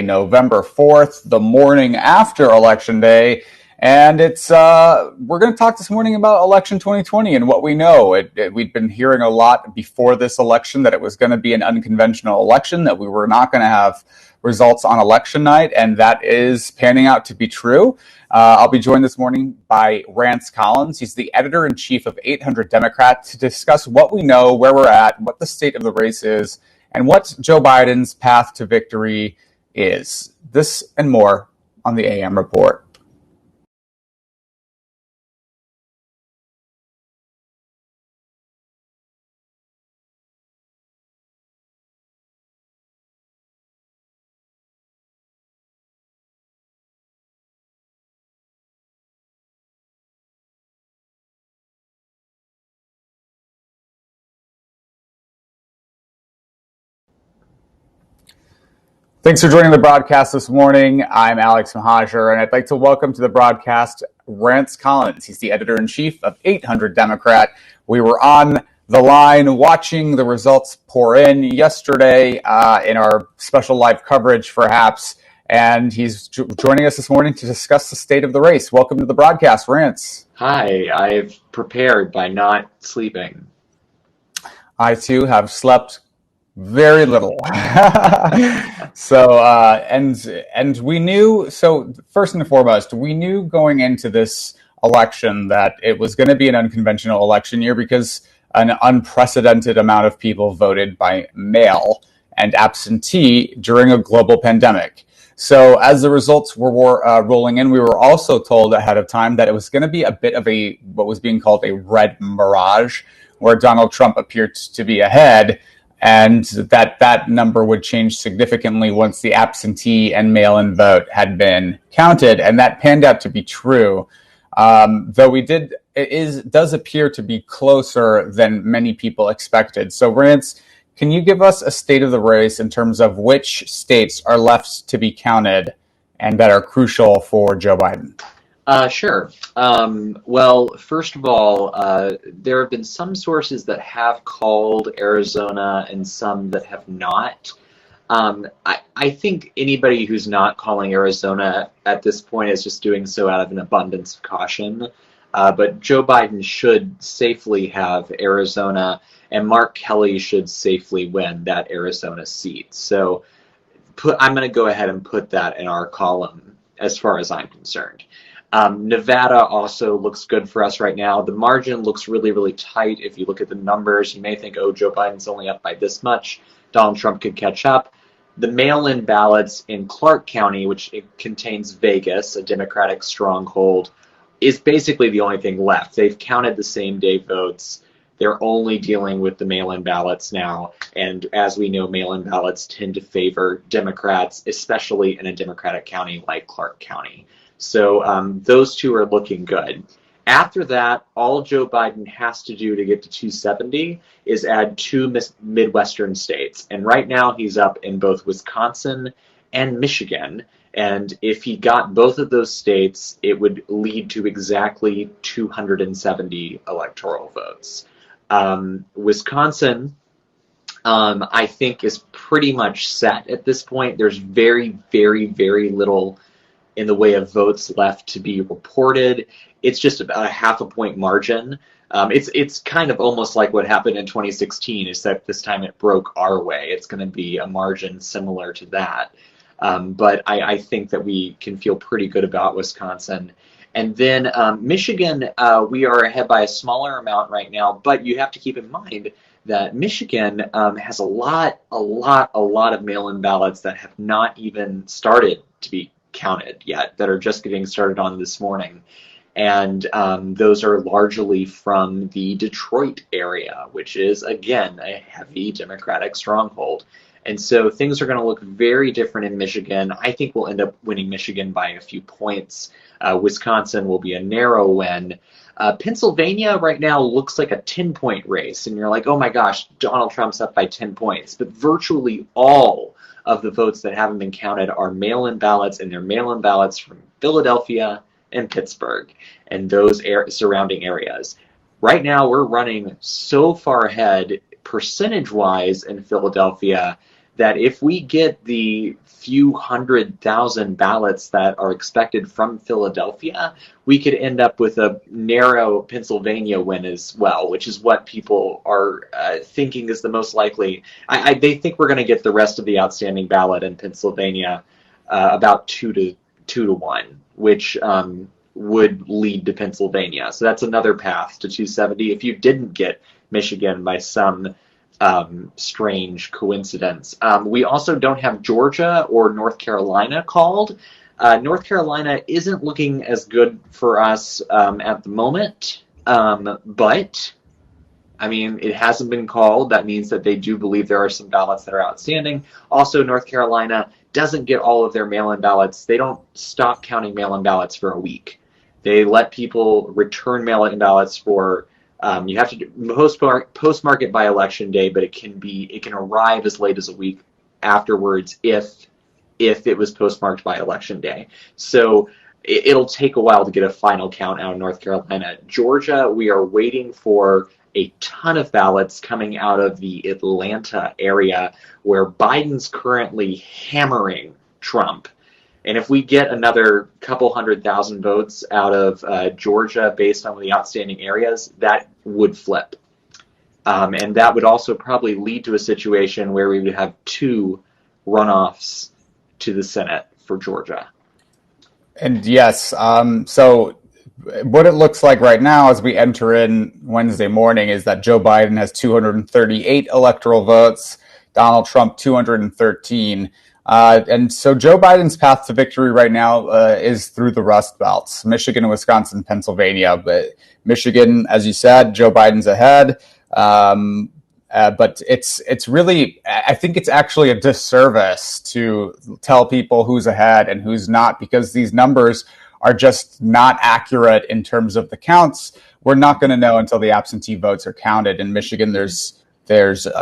November 4th, the morning after Election Day. And we're going to talk this morning about election 2020 and what we know. We'd been hearing a lot before this election that it was going to be an unconventional election, that we were not going to have results on election night, and that is panning out to be true. I'll be joined this morning by Rance Collins. He's the editor-in-chief of 800 Democrat to discuss what we know, where we're at, what the state of the race is, and what Joe Biden's path to victory is. This and more on the AM Report. Thanks for joining the broadcast this morning. I'm Alex Mahajer, and I'd like to welcome to the broadcast Rance Collins. He's the editor-in-chief of 800 Democrat. We were on the line watching the results pour in yesterday in our special live coverage, perhaps, and he's joining us this morning to discuss the state of the race. Welcome to the broadcast, Rance. Hi, I've prepared by not sleeping. I, too, have slept very little. And we knew, so first and foremost, we knew going into this election that it was going to be an unconventional election year because an unprecedented amount of people voted by mail and absentee during a global pandemic. So as the results were rolling in, we were also told ahead of time that it was going to be a bit of what was being called a red mirage, where Donald Trump appeared to be ahead, and that number would change significantly once the absentee and mail-in vote had been counted, and that panned out to be true. Though it does appear to be closer than many people expected. So, Rance, can you give us a state of the race in terms of which states are left to be counted and that are crucial for Joe Biden? Sure. Well, first of all, there have been some sources that have called Arizona and some that have not. I think anybody who's not calling Arizona at this point is just doing so out of an abundance of caution. But Joe Biden should safely have Arizona, and Mark Kelly should safely win that Arizona seat. So I'm going to go ahead and put that in our column as far as I'm concerned. Nevada also looks good for us right now. The margin looks really, really tight. If you look at the numbers, you may think, oh, Joe Biden's only up by this much. Donald Trump could catch up. The mail-in ballots in Clark County, which contains Vegas, a Democratic stronghold, is basically the only thing left. They've counted the same-day votes. They're only dealing with the mail-in ballots now. And as we know, mail-in ballots tend to favor Democrats, especially in a Democratic county like Clark County. So those two are looking good. After that, all Joe Biden has to do to get to 270 is add two Midwestern states. And right now he's up in both Wisconsin and Michigan. And if he got both of those states, it would lead to exactly 270 electoral votes. Wisconsin, I think, is pretty much set at this point. There's very, very, very little in the way of votes left to be reported. It's just about a half a point margin. It's kind of almost like what happened in 2016, except this time it broke our way. It's going to be a margin similar to that. But I think that we can feel pretty good about Wisconsin. And then Michigan, we are ahead by a smaller amount right now, but you have to keep in mind that Michigan has a lot of mail-in ballots that have not even started to be counted yet, that are just getting started on this morning. And those are largely from the Detroit area, which is, again, a heavy Democratic stronghold. And so things are going to look very different in Michigan. I think we'll end up winning Michigan by a few points. Wisconsin will be a narrow win. Pennsylvania right now looks like a 10-point race. And you're like, oh my gosh, Donald Trump's up by 10 points. But virtually all of the votes that haven't been counted are mail-in ballots, and they're mail-in ballots from Philadelphia and Pittsburgh and those surrounding areas. Right now, we're running so far ahead percentage-wise in Philadelphia that if we get the few 100,000 ballots that are expected from Philadelphia, we could end up with a narrow Pennsylvania win as well, which is what people are thinking is the most likely. They think we're going to get the rest of the outstanding ballot in Pennsylvania about 2-1, which would lead to Pennsylvania. So that's another path to 270 if you didn't get Michigan by some strange coincidence. We also don't have Georgia or North Carolina called. North Carolina isn't looking as good for us at the moment, but I mean, it hasn't been called. That means that they do believe there are some ballots that are outstanding. Also, North Carolina doesn't get all of their mail-in ballots. They don't stop counting mail-in ballots for a week. They let people return mail-in ballots for you have to postmark it by election day, but it can arrive as late as a week afterwards if it was postmarked by election day. So it'll take a while to get a final count out of North Carolina. Georgia, we are waiting for a ton of ballots coming out of the Atlanta area where Biden's currently hammering Trump. And if we get another couple 100,000 votes out of Georgia based on the outstanding areas, that would flip. And that would also probably lead to a situation where we would have 2 runoffs to the Senate for Georgia. And yes, so what it looks like right now as we enter in Wednesday morning is that Joe Biden has 238 electoral votes, Donald Trump 213. And so Joe Biden's path to victory right now is through the Rust Belts, Michigan, Wisconsin, Pennsylvania. But Michigan, as you said, Joe Biden's ahead. But it's really, I think it's actually a disservice to tell people who's ahead and who's not, because these numbers are just not accurate in terms of the counts. We're not going to know until the absentee votes are counted. In Michigan, there's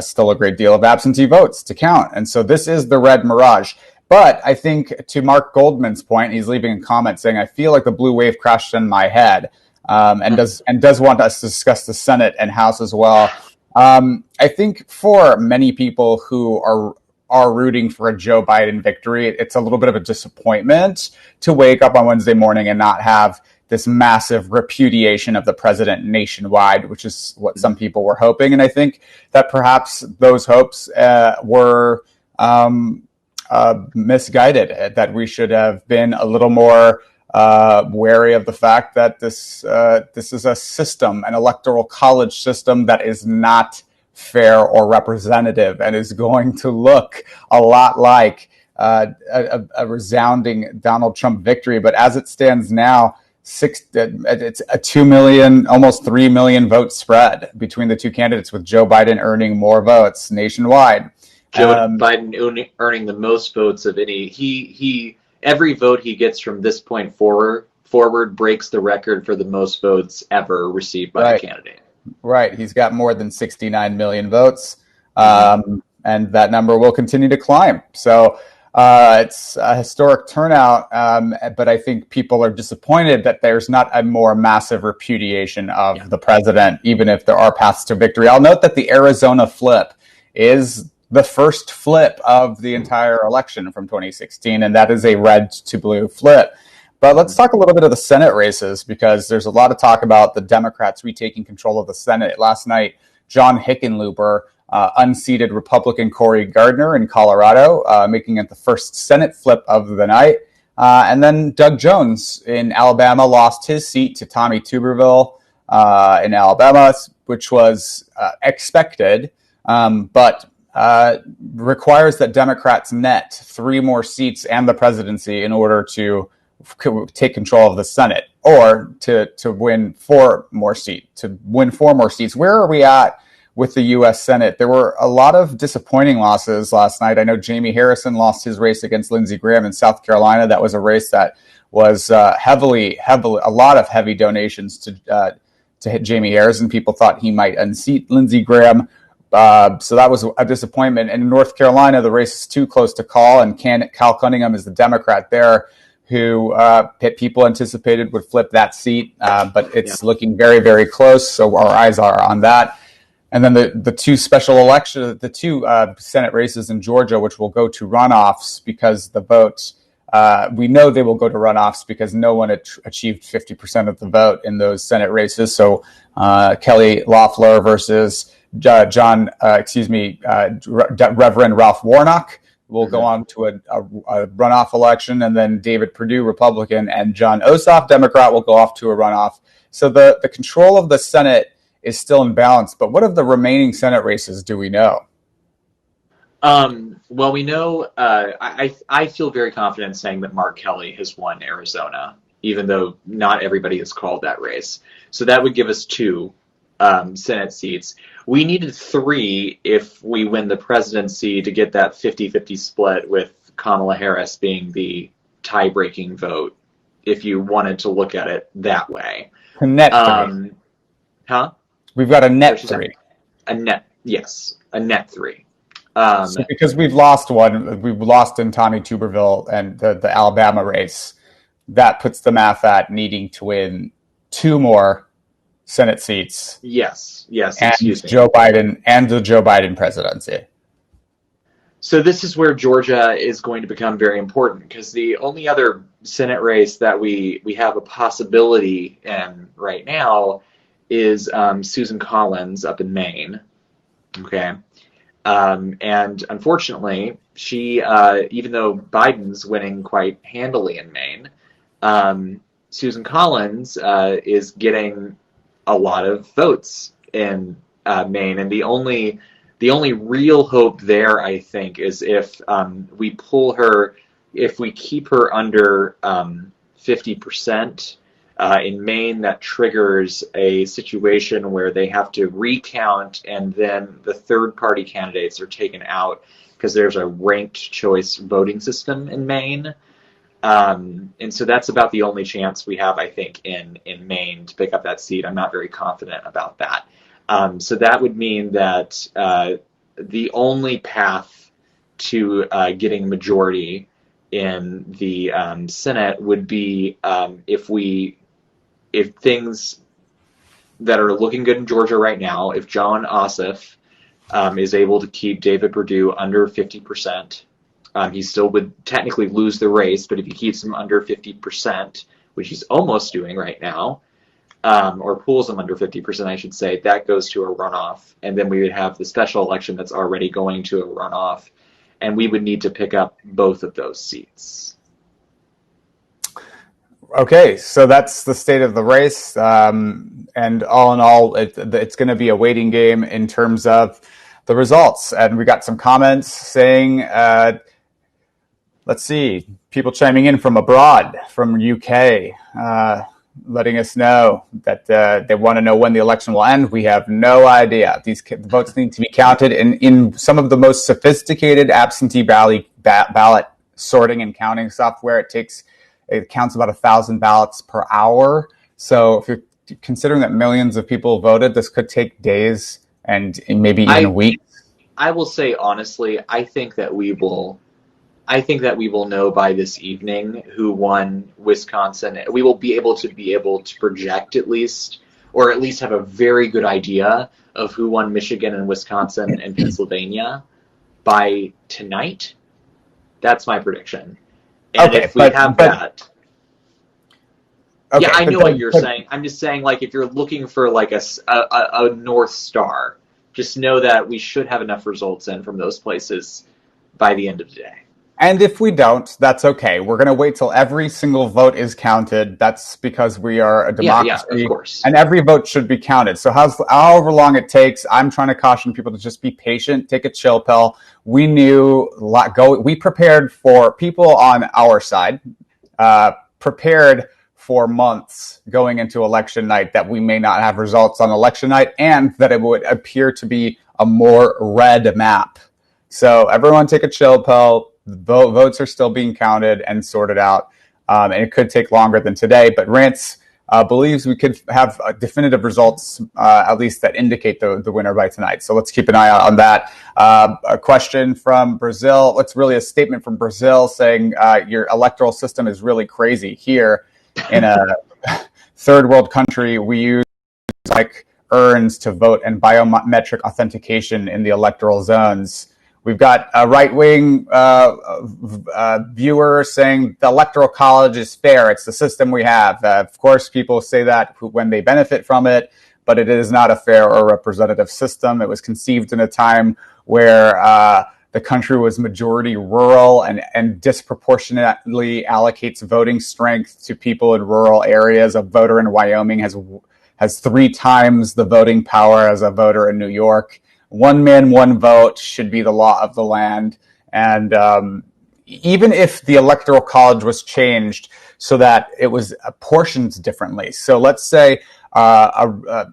still a great deal of absentee votes to count. And so this is the red mirage. But I think to Mark Goldman's point, he's leaving a comment saying, I feel like the blue wave crashed in my head, and does want us to discuss the Senate and House as well. I think for many people who are rooting for a Joe Biden victory, it's a little bit of a disappointment to wake up on Wednesday morning and not have this massive repudiation of the president nationwide, which is what some people were hoping. And I think that perhaps those hopes were misguided, that we should have been a little more wary of the fact that this is a system, an electoral college system that is not fair or representative and is going to look a lot like a resounding Donald Trump victory. But as it stands now, it's a 2 million, almost 3 million vote spread between the two candidates, with Joe Biden earning more votes nationwide. Joe Biden earning the most votes of any. Every vote he gets from this point forward breaks the record for the most votes ever received by a candidate. Right. He's got more than 69 million votes, and that number will continue to climb. So it's a historic turnout, but I think people are disappointed that there's not a more massive repudiation of the president, even if there are paths to victory. I'll note that the Arizona flip is the first flip of the entire election from 2016, and that is a red to blue flip. But let's talk a little bit of the Senate races, because there's a lot of talk about the Democrats retaking control of the Senate. Last night, John Hickenlooper unseated Republican Cory Gardner in Colorado, making it the first Senate flip of the night. And then Doug Jones in Alabama lost his seat to Tommy Tuberville in Alabama, which was expected, but requires that Democrats net 3 more seats and the presidency in order to take control of the Senate, or to win 4 more seats. Where are we at with the U.S. Senate? There were a lot of disappointing losses last night. I know Jamie Harrison lost his race against Lindsey Graham in South Carolina. That was a race that was heavily, a lot of heavy donations to hit Jamie Harrison. People thought he might unseat Lindsey Graham. So that was a disappointment. And in North Carolina, the race is too close to call, and Cal Cunningham is the Democrat there, who people anticipated would flip that seat, but it's looking very, very close. So our eyes are on that. And then the two special elections, the two Senate races in Georgia, which will go to runoffs because the votes, we know they will go to runoffs because no one achieved 50% of the vote in those Senate races. So Kelly Loeffler versus Reverend Ralph Warnock will go on to a runoff election, and then David Perdue, Republican, and Jon Ossoff, Democrat, will go off to a runoff. So the control of the Senate is still in balance. But what of the remaining Senate races do we know? Well, we know, I feel very confident saying that Mark Kelly has won Arizona, even though not everybody has called that race. So that would give us 2 Senate seats. We needed 3 if we win the presidency to get that 50-50 split, with Kamala Harris being the tie-breaking vote, if you wanted to look at it that way. A net 3. Huh? We've got a net 3. A net 3. So because we've lost in Tommy Tuberville and the Alabama race, that puts the math at needing to win 2 more Senate seats. Yes. And Joe Biden and the Joe Biden presidency. So this is where Georgia is going to become very important, because the only other Senate race that we have a possibility in right now is Susan Collins up in Maine. Okay. And unfortunately, she, even though Biden's winning quite handily in Maine, Susan Collins is getting a lot of votes in Maine, and the only real hope there, I think, is if we keep her under 50%. In Maine, that triggers a situation where they have to recount, and then the third-party candidates are taken out because there's a ranked choice voting system in Maine. And so that's about the only chance we have, I think, in Maine to pick up that seat. I'm not very confident about that. So that would mean that the only path to getting majority in the Senate would be if things that are looking good in Georgia right now, if Jon Ossoff is able to keep David Perdue under 50%, he still would technically lose the race, but if he keeps him under 50%, which he's almost doing right now, or pulls him under 50%, I should say, that goes to a runoff. And then we would have the special election that's already going to a runoff, and we would need to pick up both of those seats. Okay, so that's the state of the race, and all in all, it's going to be a waiting game in terms of the results. And we got some comments saying, let's see, people chiming in from abroad, from UK, letting us know that they want to know when the election will end. We have no idea. These votes need to be counted in some of the most sophisticated absentee ballot sorting and counting software. It counts about 1,000 ballots per hour. So if you're considering that millions of people voted, this could take days and maybe even weeks. I will say honestly, I think that we will know by this evening who won Wisconsin. We will be able to project at least have a very good idea of who won Michigan and Wisconsin and Pennsylvania by tonight. That's my prediction. And okay, if we have that, yeah, I know what you're saying. I'm just saying, like, if you're looking for like a North Star, just know that we should have enough results in from those places by the end of the day. And if we don't, that's okay. We're going to wait till every single vote is counted. That's because we are a democracy, yeah, of course. And every vote should be counted. So however long it takes, I'm trying to caution people to just be patient, take a chill pill. We we prepared for people on our side, prepared for months going into election night that we may not have results on election night, and that it would appear to be a more red map. So everyone take a chill pill. Votes are still being counted and sorted out, and it could take longer than today. But Rance believes we could have definitive results, at least that indicate the winner by tonight. So let's keep an eye out on that. A question from Brazil. It's really a statement from Brazil saying your electoral system is really crazy. Here in a third world country, we use like earned to vote and biometric authentication in the electoral zones. We've got a right-wing viewer saying the Electoral College is fair. It's the system we have. Of course, people say that when they benefit from it, but it is not a fair or representative system. It was conceived in a time where the country was majority rural and disproportionately allocates voting strength to people in rural areas. A voter in Wyoming has 3 times the voting power as a voter in New York. One man, one vote should be the law of the land. And even if the Electoral College was changed so that it was apportioned differently. So let's say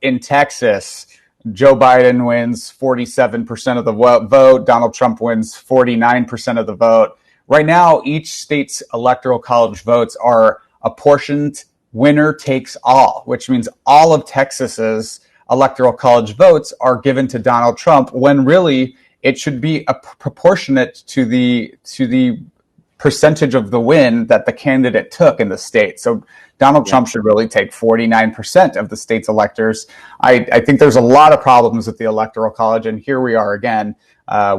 in Texas, Joe Biden wins 47% of the vote. Donald Trump wins 49% of the vote. Right now, each state's Electoral College votes are apportioned winner takes all, which means all of Texas's Electoral College votes are given to Donald Trump, when really it should be proportionate to the percentage of the win that the candidate took in the state. So Donald Trump should really take 49% of the state's electors. I think there's a lot of problems with the Electoral College, and here we are again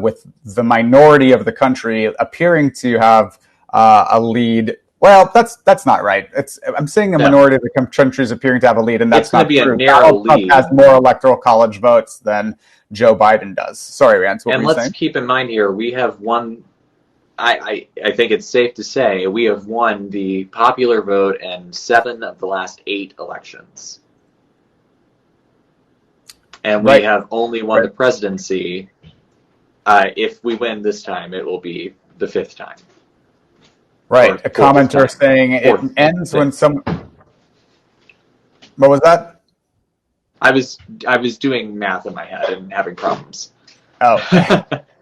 with the minority of the country appearing to have a lead. Well, that's not right. I'm saying a minority of the country is appearing to have a lead, and that's not true. It's going to be a narrow lead. Trump has more Electoral College votes than Joe Biden does. Sorry, Rance, what were you saying? And let's keep in mind here, we have won, I think it's safe to say, we have won the popular vote in 7 of the last 8 elections. And we have only won the presidency. If we win this time, it will be the 5th time. Right. A commenter saying it ends when some. What was that? I was doing math in my head and having problems. Oh.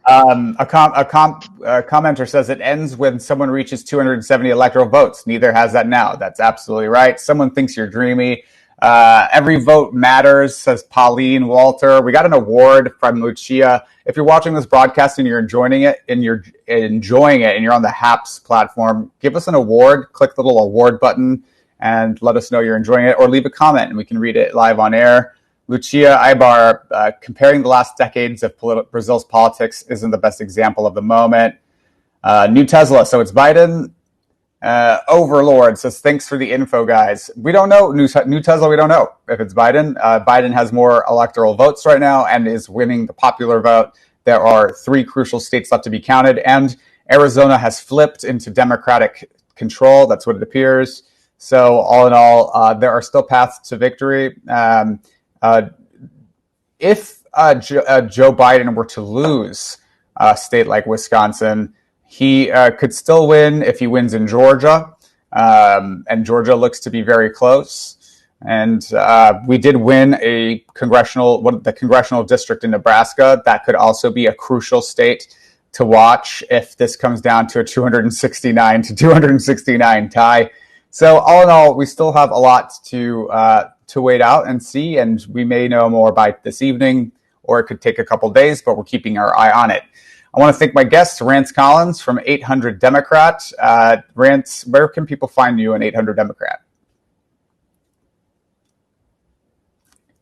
A commenter says it ends when someone reaches 270 electoral votes. Neither has that now. That's absolutely right. Someone thinks you're dreamy. Every vote matters, says Pauline Walter. We got an award from Lucia. If you're watching this broadcast and you're enjoying it and you're on the HAPS platform, give us an award. Click the little award button and let us know you're enjoying it, or leave a comment and we can read it live on air. Lucia Ibar, comparing the last decades of Brazil's politics isn't the best example of the moment. New Tesla, so it's Biden. Overlord says, thanks for the info, guys. We don't know. New Tesla, we don't know if it's Biden. Biden has more electoral votes right now and is winning the popular vote. There are 3 crucial states left to be counted, and Arizona has flipped into Democratic control. That's what it appears. So all in all, there are still paths to victory. If Joe Biden were to lose a state like Wisconsin, he could still win if he wins in Georgia, and Georgia looks to be very close. And we did win the congressional district in Nebraska. That could also be a crucial state to watch if this comes down to a 269 tie. So all in all, we still have a lot to wait out and see, and we may know more by this evening, or it could take a couple days, but we're keeping our eye on it. I want to thank my guest, Rance Collins from 800 Democrat. Rance, where can people find you on 800 Democrat?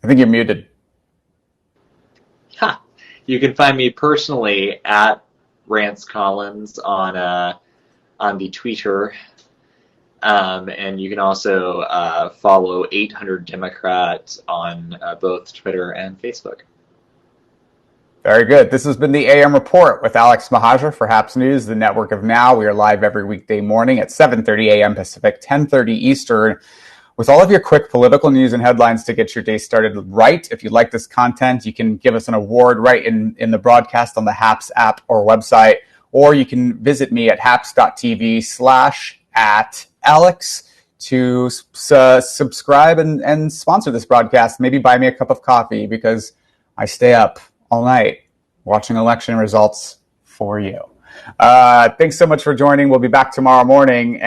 I think you're muted. You can find me personally at Rance Collins on the Twitter. And you can also follow 800 Democrat on both Twitter and Facebook. Very good. This has been the AM Report with Alex Mahajer for HAPS News, the network of Now. We are live every weekday morning at 7:30 a.m. Pacific, 10:30 Eastern, with all of your quick political news and headlines to get your day started right. If you like this content, you can give us an award right in the broadcast on the HAPS app or website, or you can visit me at haps.tv/@Alex to subscribe and sponsor this broadcast. Maybe buy me a cup of coffee, because I stay up all night watching election results for you. Thanks so much for joining. We'll be back tomorrow morning.